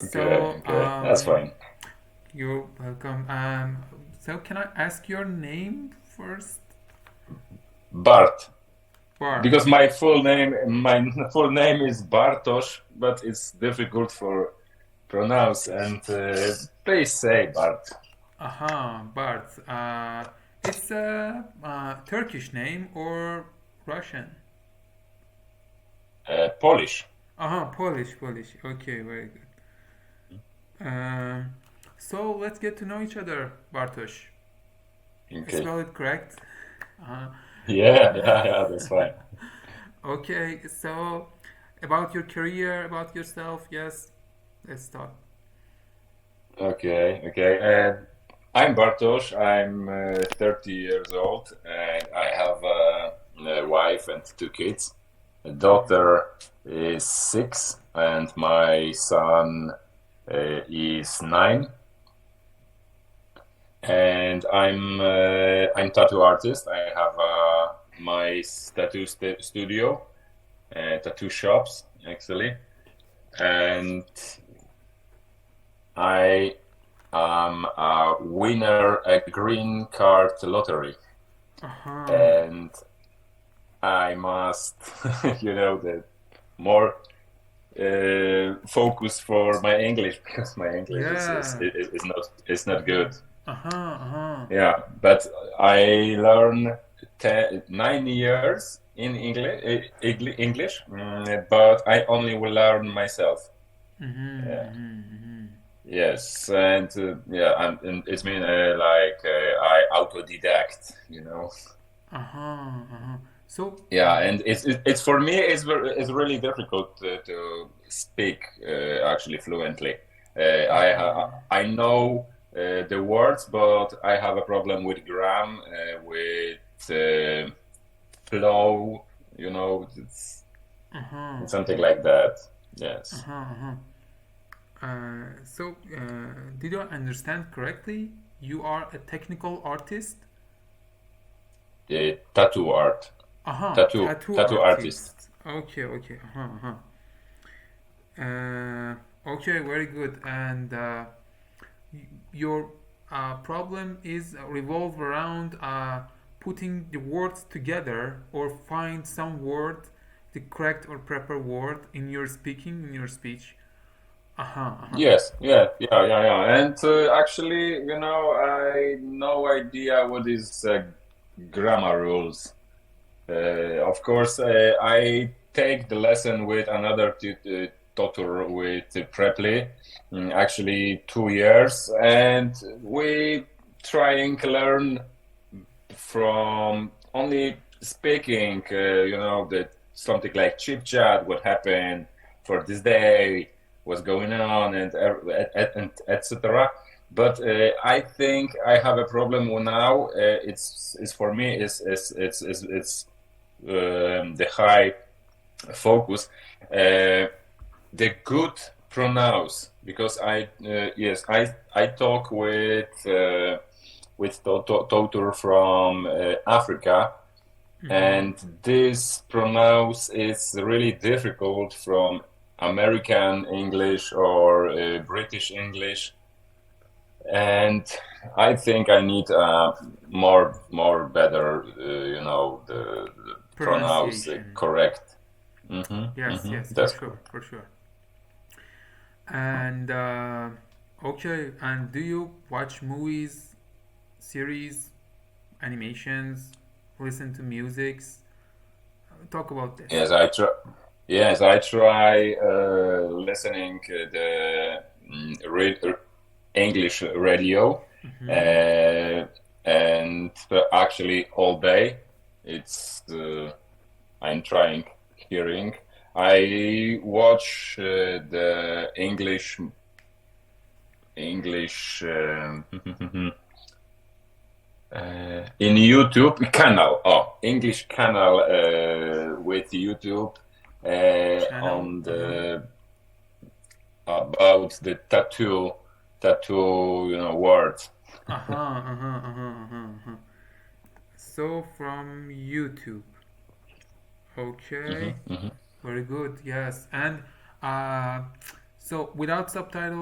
Okay, So, okay, that's fine. you're welcome. So can I ask your name first? Bart, Bart. because my full name is Bartosh, but it's difficult for pronounce. And please say Bart. Aha, Bart. It's a Turkish name or Russian? Polish. Aha, Polish, Polish. Okay, very good. Um, so let's get to know each other, Bartosz. I Okay. spell it correct. Uh, Yeah, that's fine. okay, so about your career, about yourself, yes, let's talk. Okay. I'm Bartosz. I'm 30 years old, and I have a wife and two kids. A daughter is 6, and my son is 9. And I'm tattoo artist. I have my tattoo studio, tattoo shops actually, and I am a winner a green card lottery, Uh-huh. and I must, the more focus for my English because my English is is, Yeah. is, is not is not good. Uh-huh, uh-huh. Yeah, but I learn 9 years in English, but I only will learn myself. Mm-hmm, Yeah. mm-hmm, mm-hmm. Yes, and yeah, and it's mean like I autodidact. Uh-huh, uh-huh. So, Yeah, and it's for me it's really difficult to speak actually fluently. I know the words, but I have a problem with gram, with flow. uh-huh, It's something like that. Yes. uh-huh, uh-huh. Did I understand correctly? You are a technical artist? The tattoo art, Uh-huh, tattoo tattoo artist. artist. Okay, okay, uh-huh, uh-huh. Okay, very good. And your problem is revolve around putting the words together or find some word, the correct or proper word in your speaking, in your speech. Uh-huh, uh-huh. Yes, yeah. And actually, I no idea what is grammar rules. Of course, I take the lesson with another tutor with Preply, actually 2 years, and we trying to learn from only speaking, that something like chip chat, what happened for this day, what's going on, and etc. But I think I have a problem now. It's for me is the high focus, the good pronounce, because I talk with tutor from Africa, Mm-hmm. and this pronounce is really difficult from American English or British English, and I think I need more better, the pronounce Pronunciation. correct. Yes, yes, for That's sure, correct. for sure. And okay, and do you watch movies, series, animations, listen to musics? Talk about this. Yes, I try. Yes, I try listening the English radio, Mm-hmm. uh, and actually all day. It's I'm trying hearing. I watch the English in YouTube channel. Oh, English channel with YouTube Channel. on Uh-huh. the about the tattoo words. Uh-huh, uh-huh, uh-huh, uh-huh, uh-huh. So from YouTube. Okay. Hmm. Very good. Yes. And uh So without subtitles